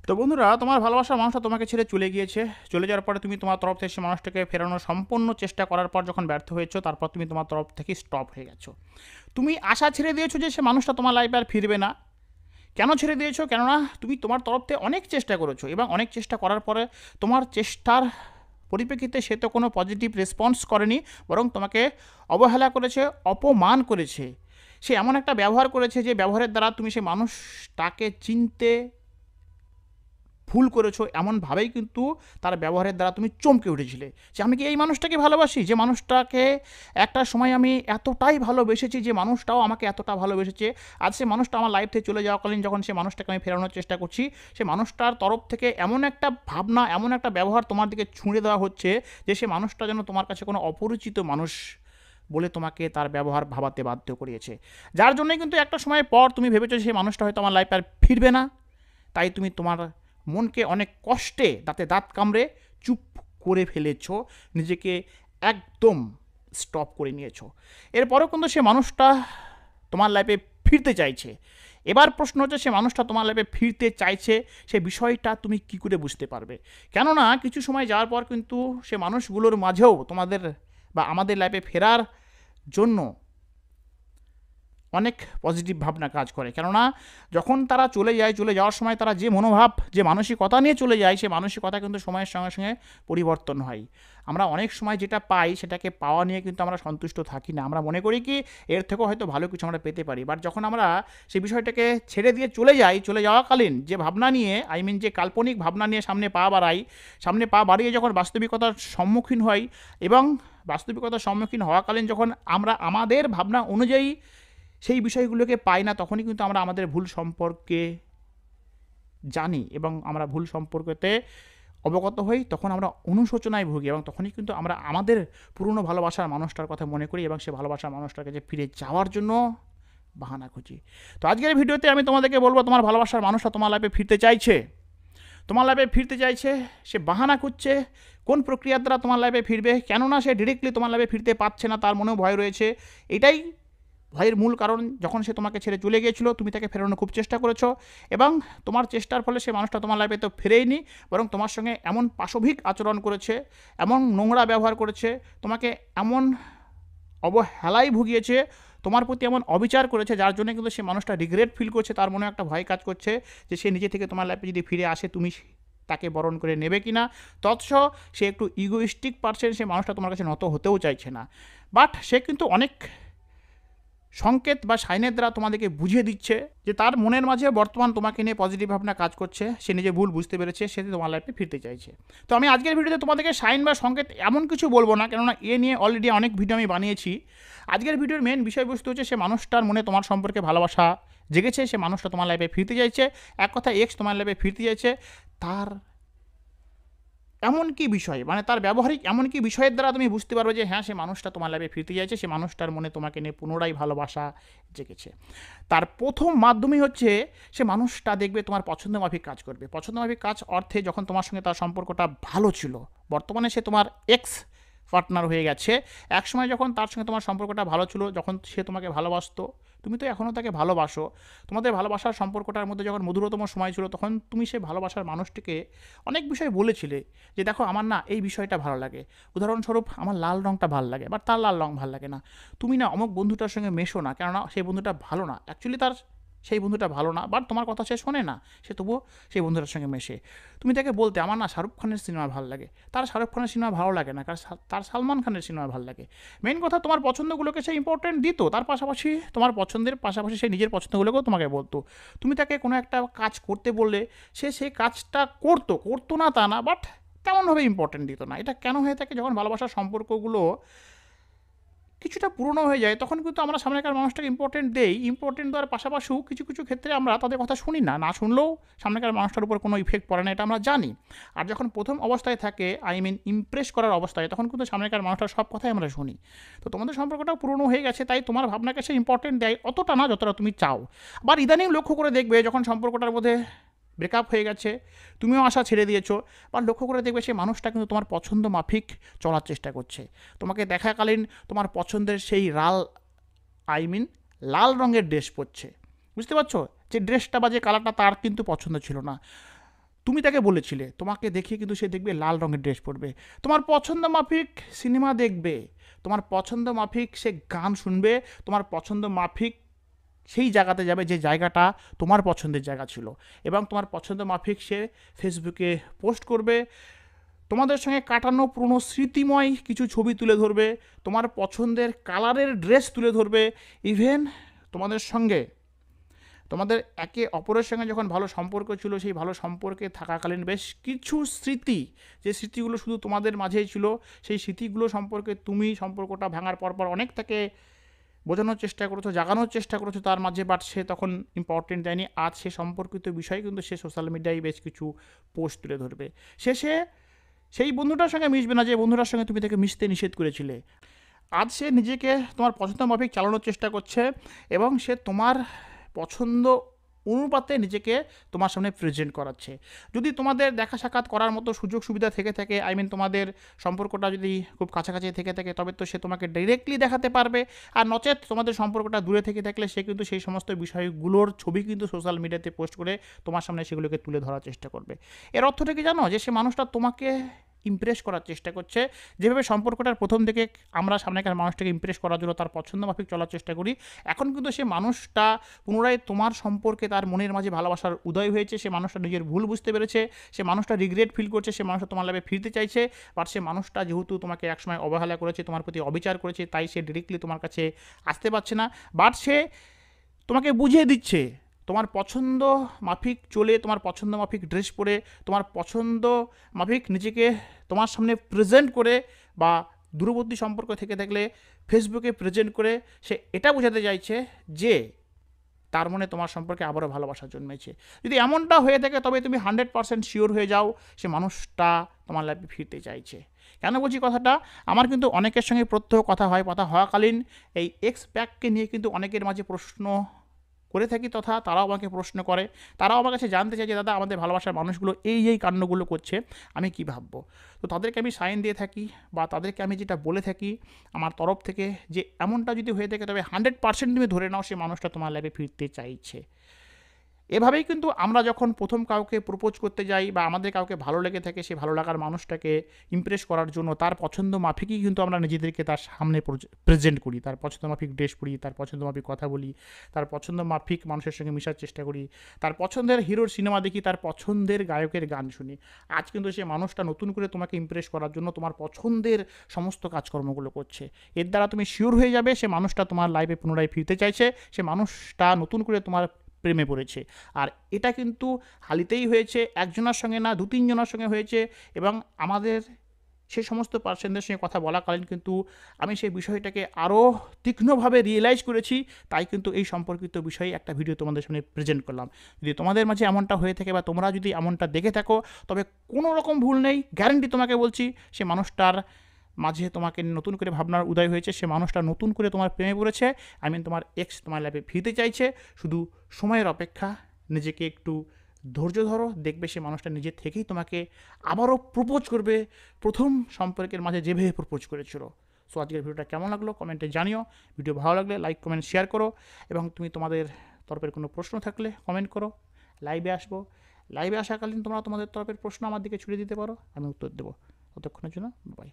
তো বন্ধুরা, তোমার ভালোবাসার মানুষটা তোমাকে ছেড়ে চলে গিয়েছে। চলে যাওয়ার পরে তুমি তোমার তরফ থেকে সে মানুষটাকে ফেরানোর সম্পূর্ণ চেষ্টা করার পর যখন ব্যর্থ হয়েছো, তারপর তুমি তোমার তরফ থেকে স্টপ হয়ে গেছো। তুমি আশা ছেড়ে দিয়েছো যে সে মানুষটা তোমার লাইফে আর ফিরবে না। কেন ছেড়ে দিয়েছো? কেননা তুমি তোমার তরফ থেকে অনেক চেষ্টা করেছো এবং অনেক চেষ্টা করার পরে তোমার চেষ্টার পরিপ্রেক্ষিতে সে তো কোনো পজিটিভ রেসপন্স করেনি, বরং তোমাকে অবহেলা করেছে, অপমান করেছে। সে এমন একটা ব্যবহার করেছে যে ব্যবহারের দ্বারা তুমি সেই মানুষটাকে চিনতে ভুল করেছো, এমনভাবেই কিন্তু তার ব্যবহারের দ্বারা তুমি চমকে উঠেছিলে যে আমি কি এই মানুষটাকে ভালোবাসি, যে মানুষটাকে একটা সময় আমি এতটাই ভালোবেসেছি, যে মানুষটাও আমাকে এতটা ভালোবেসেছে। আজ সে মানুষটা আমার লাইফ থেকে চলে যাওয়াকালীন যখন সে মানুষটাকে আমি ফেরানোর চেষ্টা করছি, সে মানুষটার তরফ থেকে এমন একটা ভাবনা, এমন একটা ব্যবহার তোমার দিকে ছুঁড়ে দেওয়া হচ্ছে যে সে মানুষটা যেন তোমার কাছে কোনো অপরিচিত মানুষ বলে তোমাকে তার ব্যবহার ভাবাতে বাধ্য করিয়েছে। যার জন্যই কিন্তু একটা সময় পর তুমি ভেবেছো যে সেই মানুষটা হয়তো আমার লাইফে আর ফিরবে না। তাই তুমি তোমার মনকে অনেক কষ্টে দাঁতে দাঁত কামড়ে চুপ করে ফেলেছ, নিজেকে একদম স্টপ করে নিয়েছো। এরপরেও কিন্তু সে মানুষটা তোমার লাইফে ফিরতে চাইছে। এবার প্রশ্ন হচ্ছে, সে মানুষটা তোমার লাইফে ফিরতে চাইছে, সে বিষয়টা তুমি কি করে বুঝতে পারবে? কেননা কিছু সময় যাওয়ার পর কিন্তু সে মানুষগুলোর মাঝেও তোমাদের বা আমাদের লাইফে ফেরার জন্য অনেক পজিটিভ ভাবনা কাজ করে। কেননা যখন তারা চলে যায়, চলে যাওয়ার সময় তারা যে মনোভাব, যে মানসিকতা নিয়ে চলে যায়, সে মানসিকতা কিন্তু সময়ের সঙ্গে সঙ্গে পরিবর্তন হয়। আমরা অনেক সময় যেটা পাই সেটাকে পাওয়া নিয়ে কিন্তু আমরা সন্তুষ্ট থাকি না। আমরা মনে করি কি এর থেকেও হয়তো ভালো কিছু আমরা পেতে পারি। বাট যখন আমরা সেই বিষয়টাকে ছেড়ে দিয়ে চলে যাই, চলে যাওয়াকালীন যে ভাবনা নিয়ে, যে কাল্পনিক ভাবনা নিয়ে সামনে পা বাড়াই, সামনে পা বাড়িয়ে যখন বাস্তবিকতার সম্মুখীন হই এবং বাস্তবিকতার সম্মুখীন হওয়াকালীন যখন আমরা আমাদের ভাবনা অনুযায়ী সেই বিষয়গুলোকে পাই না, তখনই কিন্তু আমরা আমাদের ভুল সম্পর্কে জানি এবং আমরা ভুল সম্পর্কতে অবগত হই। তখন আমরা অনুশোচনায় ভুগি এবং তখনই কিন্তু আমরা আমাদের পুরনো ভালোবাসার মানুষটার কথা মনে করি এবং সে ভালোবাসার মানুষটার কাছে ফিরে যাওয়ার জন্য বাহানা খুঁজি। তো আজকের ভিডিওতে আমি তোমাদেরকে বলবো, তোমার ভালোবাসার মানুষটা তোমার লাইফে ফিরতে চাইছে, তোমার লাইফে ফিরতে চাইছে, সে বাহানা খুঁজছে। কোন প্রক্রিয়ার দ্বারা তোমার লাইফে ফিরবে? কেননা সে ডিরেক্টলি তোমার লাইফে ফিরতে পারছে না, তার মনেও ভয় রয়েছে। এটাই ভয়ের মূল কারণ। যখন সে তোমাকে ছেড়ে চলে গিয়েছিল, তুমি তাকে ফেরানোর খুব চেষ্টা করেছো এবং তোমার চেষ্টার ফলে সে মানুষটা তোমার লাইফে তো ফিরেইনি, বরং তোমার সঙ্গে এমন পাশবিক আচরণ করেছে, এমন নোংরা ব্যবহার করেছে, তোমাকে এমন অবহেলায় ভুগিয়েছে, তোমার প্রতি এমন অবিচার করেছে, যার জন্য কিন্তু সে মানুষটা রিগ্রেট ফিল করছে। তার মনে একটা ভয় কাজ করছে যে সে নিজে থেকে তোমার লাইফে যদি ফিরে আসে, তুমি তাকে বরণ করে নেবে কি না। তৎস সে একটু ইগোইস্টিক পারসন, সে মানুষটা তোমার কাছে নত হতেও চাইছে না। বাট সে কিন্তু অনেক সংকেত বা সাইনের দ্বারা তোমাদেরকে বুঝিয়ে দিচ্ছে যে তার মনের মাঝে বর্তমান তোমাকে নিয়ে পজিটিভ ভাবনা কাজ করছে, সে নিজে ভুল বুঝতে পেরেছে, সে তোমার লাইফে ফিরতে চাইছে। তো আমি আজকের ভিডিওতে তোমাদেরকে সাইন বা সংকেত এমন কিছু বলবো না, কেননা এ নিয়ে অলরেডি অনেক ভিডিও আমি বানিয়েছি। আজকের ভিডিওর মেন বিষয়বস্তু হচ্ছে, সে মানুষটার মনে তোমার সম্পর্কে ভালোবাসা জেগেছে, সে মানুষটা তোমার লাইফে ফিরতে চাইছে। এক কথা, এক্স তোমার লাইফে ফিরতে চাইছে। তার এমন কি বিষয়, মানে তার ব্যবহারিক এমন কি বিষয়ের দ্বারা তুমি বুঝতে পারবে যে হ্যাঁ, সে মানুষটা তোমার লাইফে ফিরতে চাইছে, সে মানুষটার মনে তোমাকে নিয়ে পুনরায় ভালোবাসা জেগেছে। তার প্রথম মাধ্যমই হচ্ছে, সে মানুষটা দেখবে তোমার পছন্দ মাফিক কাজ করবে। পছন্দ মাফিক কাজ অর্থে, যখন তোমার সঙ্গে তার সম্পর্কটা ভালো ছিল, বর্তমানে সে তোমার এক্স পার্টনার হয়ে গেছে। একসময় যখন তার সঙ্গে তোমার সম্পর্কটা ভালো ছিল, যখন সে তোমাকে ভালোবাসতো, তুমি তো এখনও তাকে ভালোবাসো, তোমাদের ভালোবাসার সম্পর্কটার মধ্যে যখন মধুরতম সময় ছিল, তখন তুমি সে ভালোবাসার মানুষটিকে অনেক বিষয় বলেছিলে যে দেখো, আমার না এই বিষয়টা ভালো লাগে। উদাহরণস্বরূপ, আমার লাল রঙটা ভালো লাগে, বাট তার লাল রঙ ভালো লাগে না। তুমি না অমুক বন্ধুটার সঙ্গে মেশো না, কেননা সেই বন্ধুটা ভালো না। অ্যাকচুয়ালি তার সেই বন্ধুটা ভালো না, বাট তোমার কথা সে শোনে না, সে তবুও সেই বন্ধুটার সঙ্গে মেশে। তুমি তাকে বলতে, আমার না শাহরুখ খানের সিনেমা ভালো লাগে, তার শাহরুখ খানের সিনেমা ভালো লাগে না, কারণ তার সালমান খানের সিনেমা ভালো লাগে। মেন কথা, তোমার পছন্দগুলোকে সে ইম্পর্টেন্ট দিত, তার পাশাপাশি তোমার পছন্দের পাশাপাশি সে নিজের পছন্দগুলোকেও তোমাকে বলতো। তুমি তাকে কোনো একটা কাজ করতে বললে, সে সেই কাজটা করতো না তা না, বাট তেমনভাবে ইম্পর্টেন্ট দিত না। এটা কেন হয়ে থাকে? যখন ভালোবাসার সম্পর্কগুলো কিছুটা পুরনো হয়ে যায়, তখন কিন্তু আমরা সামনেকার মানুষটাকে ইম্পর্টেন্ট দেই। ইম্পর্টেন্ট দেওয়ার পাশাপাশিও কিছু কিছু ক্ষেত্রে আমরা তাদের কথা শুনি না, না শুনলেও সামনেকার মানুষটার উপর কোনো ইফেক্ট পড়ে না, এটা আমরা জানি। আর যখন প্রথম অবস্থায় থাকে, ইমপ্রেস করার অবস্থায়, তখন কিন্তু সামনেকার মানুষটার সব কথাই আমরা শুনি। তো তোমাদের সম্পর্কটাও পুরনো হয়ে গেছে, তাই তোমার ভাবনাকে সে ইম্পর্টেন্ট দেয় অতটা না যতটা তুমি চাও। আবার ইদানিং লক্ষ্য করে দেখবে, যখন সম্পর্কটার মধ্যে ব্রেকআপ হয়ে গেছে, তুমিও আশা ছেড়ে দিয়েছো, বা লক্ষ্য করে দেখবে সেই মানুষটা কিন্তু তোমার পছন্দ মাফিক চলার চেষ্টা করছে। তোমাকে দেখাকালীন তোমার পছন্দের সেই আই মিন লাল রঙের ড্রেস পরছে। বুঝতে পারছো? যে ড্রেসটা বা যে কালারটা তার কিন্তু পছন্দ ছিল না। তুমি তাকে বলেছিলে, তোমাকে দেখিয়ে কিন্তু সে দেখবে লাল রঙের ড্রেস পরবে, তোমার পছন্দ মাফিক সিনেমা দেখবে, তোমার পছন্দ মাফিক সে গান শুনবে, তোমার পছন্দ মাফিক সেই জায়গাতে যাবে যে জায়গাটা তোমার পছন্দের জায়গা ছিল, এবং তোমার পছন্দ মাফিক সে ফেসবুকে পোস্ট করবে, তোমাদের সঙ্গে কাটানো পুরনো স্মৃতিময় কিছু ছবি তুলে ধরবে, তোমার পছন্দের কালারের ড্রেস তুলে ধরবে, ইভেন তোমাদের সঙ্গে তোমাদের একে অপরের সঙ্গে যখন ভালো সম্পর্ক ছিল সেই ভালো সম্পর্কে থাকাকালীন বেশ কিছু স্মৃতি, যে স্মৃতিগুলো শুধু তোমাদের মাঝেই ছিল, সেই স্মৃতিগুলো সম্পর্কে তুমি সম্পর্কটা ভাঙার পরপর অনেক তাকে বোঝানোর চেষ্টা করেছো, জাগানোর চেষ্টা করেছো তার মাঝে, বাট সে তখন ইম্পর্টেন্ট দেয়নি। আজ সে সম্পর্কিত বিষয় কিন্তু সে সোশ্যাল মিডিয়ায় বেশ কিছু পোস্ট তুলে ধরবে, শেষে সেই বন্ধুটার সঙ্গে মিশবে না যে বন্ধুটার সঙ্গে তুমি তাকে মিশতে নিষেধ করেছিলে। আজ সে নিজেকে তোমার পছন্দ মাফিক চালানোর চেষ্টা করছে, এবং সে তোমার পছন্দ অনুপাতে নিজেকে তোমার সামনে প্রেজেন্ট করাচ্ছে। যদি তোমাদের দেখা সাক্ষাৎ করার মতো সুযোগ সুবিধা থেকে থাকে, তোমাদের সম্পর্কটা যদি খুব কাছাকাছি থেকে থাকে, তবে তো সে তোমাকে ডাইরেক্টলি দেখাতে পারবে, আর নচেত তোমাদের সম্পর্কটা দূরে থেকে থাকলে সে কিন্তু সেই সমস্ত বিষয়গুলোর ছবি কিন্তু সোশ্যাল মিডিয়াতে পোস্ট করে তোমার সামনে সেগুলোকে তুলে ধরার চেষ্টা করবে। এর অর্থটা কি জানো? যে সে মানুষটা তোমাকে ইমপ্রেস করার চেষ্টা করছে। যেভাবে সম্পর্কটার প্রথম থেকে আমরা সামনেকার মানুষটাকে ইমপ্রেস করার জন্য তার পছন্দ মাফিক চলার চেষ্টা করি, এখন কিন্তু সে মানুষটা পুনরায় তোমার সম্পর্কে তার মনের মাঝে ভালোবাসার উদয় হয়েছে, সে মানুষটা নিজের ভুল বুঝতে পেরেছে, সে মানুষটা রিগ্রেট ফিল করছে, সে মানুষটা তোমার লাইফে ফিরতে চাইছে, বাট সে মানুষটা যেহেতু তোমাকে একসময় অবহেলা করেছে, তোমার প্রতি অবিচার করেছে, তাই সে ডিরেক্টলি তোমার কাছে আসতে পারছে না, বাট সে তোমাকে বুঝিয়ে দিচ্ছে তোমার পছন্দ মাফিক চলে, তোমার পছন্দ মাফিক ড্রেস পরে, তোমার পছন্দ মাফিক নিজেকে তোমার সামনে প্রেজেন্ট করে, বা দূরবর্তী সম্পর্ক থেকে থাকলে ফেসবুকে প্রেজেন্ট করে সে এটা বোঝাতে চাইছে যে তার মনে তোমার সম্পর্কে আবারও ভালোবাসা জন্মেছে। যদি এমনটা হয়ে থাকে তবে তুমি 100% শিওর হয়ে যাও সে মানুষটা তোমার লাইফে ফিরতে চাইছে। কেন বলছি কথাটা? আমার কিন্তু অনেকের সঙ্গে প্রত্যহ কথা হয়, কথা হওয়াকালীন এই এক্স ব্যাককে নিয়ে কিন্তু অনেকের মাঝে প্রশ্ন করে থাকি, তথা তারাও আমাকে প্রশ্ন করে, তারাও আমার কাছে জানতে চায় যে দাদা আমাদের ভালোবাসার মানুষগুলো এই কাণ্ডগুলো করছে, আমি কী ভাববো। তো তাদেরকে আমি সাইন দিয়ে থাকি, বা তাদেরকে আমি যেটা বলে থাকি আমার তরফ থেকে, যে এমনটা যদি হয়ে থাকে তবে 100% তুমি ধরে নাও সে মানুষটা তোমার লাইফে ফিরতে চাইছে। এভাবেই কিন্তু আমরা যখন প্রথম কাউকে প্রপোজ করতে যাই, বা আমাদের কাউকে ভালো লেগে থাকে, সে ভালো লাগার মানুষটাকে ইমপ্রেস করার জন্য তার পছন্দ মাফিকই কিন্তু আমরা নিজেদেরকে তার সামনে প্রেজেন্ট করি, তার পছন্দ মাফিক ড্রেস পরি, তার পছন্দ মাফিক কথা বলি, তার পছন্দ মাফিক মানুষের সঙ্গে মেশার চেষ্টা করি, তার পছন্দের হিরোর সিনেমা দেখি, তার পছন্দের গায়কের গান শুনি। আজ কিন্তু সে মানুষটা নতুন করে তোমাকে ইমপ্রেস করার জন্য তোমার পছন্দের সমস্ত কাজকর্মগুলো করছে। এর দ্বারা তুমি শিওর হয়ে যাবে সে মানুষটা তোমার লাইফে পুনরায় ফিরতে চাইছে, সে মানুষটা নতুন করে তোমার প্রেমে পড়েছে। আর এটা কিন্তু হালিতেই হয়েছে, একজনের সঙ্গে না, 2-3 জনের সঙ্গে হয়েছে, এবং আমাদের সেই সমস্ত পার্সনদের সঙ্গে কথা বলাকালীন কিন্তু আমি সেই বিষয়টাকে আরও তীক্ষ্ণভাবে রিয়েলাইজ করেছি, তাই কিন্তু এই সম্পর্কিত বিষয়ে একটা ভিডিও তোমাদের সামনে প্রেজেন্ট করলাম। যদি তোমাদের মাঝে এমনটা হয়ে থাকে, বা তোমরা যদি এমনটা দেখে থাকো, তবে কোনো রকম ভুল নেই, গ্যারান্টি তোমাকে বলছি সে মানুষটার মাঝে তোমাকে নতুন করে ভাবনার উদয় হয়েছে, সে মানুষটা নতুন করে তোমার প্রেমে পড়েছে, তোমার এক্স তোমার লাইফে ফিরতে চাইছে, শুধু সময়ের অপেক্ষা। নিজেকে একটু ধৈর্য ধরো, দেখবে সে মানুষটা নিজে থেকেই তোমাকে আবারও প্রপোজ করবে, প্রথম সম্পর্কের মাঝে যেভাবে প্রপোজ করেছিল। সো আজকের ভিডিওটা কেমন লাগলো কমেন্টে জানিও, ভিডিও ভালো লাগলে লাইক কমেন্ট শেয়ার করো, এবং তুমি তোমাদের তরফের কোনো প্রশ্ন থাকলে কমেন্ট করো। লাইভে আসবো, লাইভে আসাকালীন তোমরা তোমাদের তরফের প্রশ্ন আমার দিকে ছুড়ে দিতে পারো, আমি উত্তর দেবো। ততক্ষণের জন্য বাই।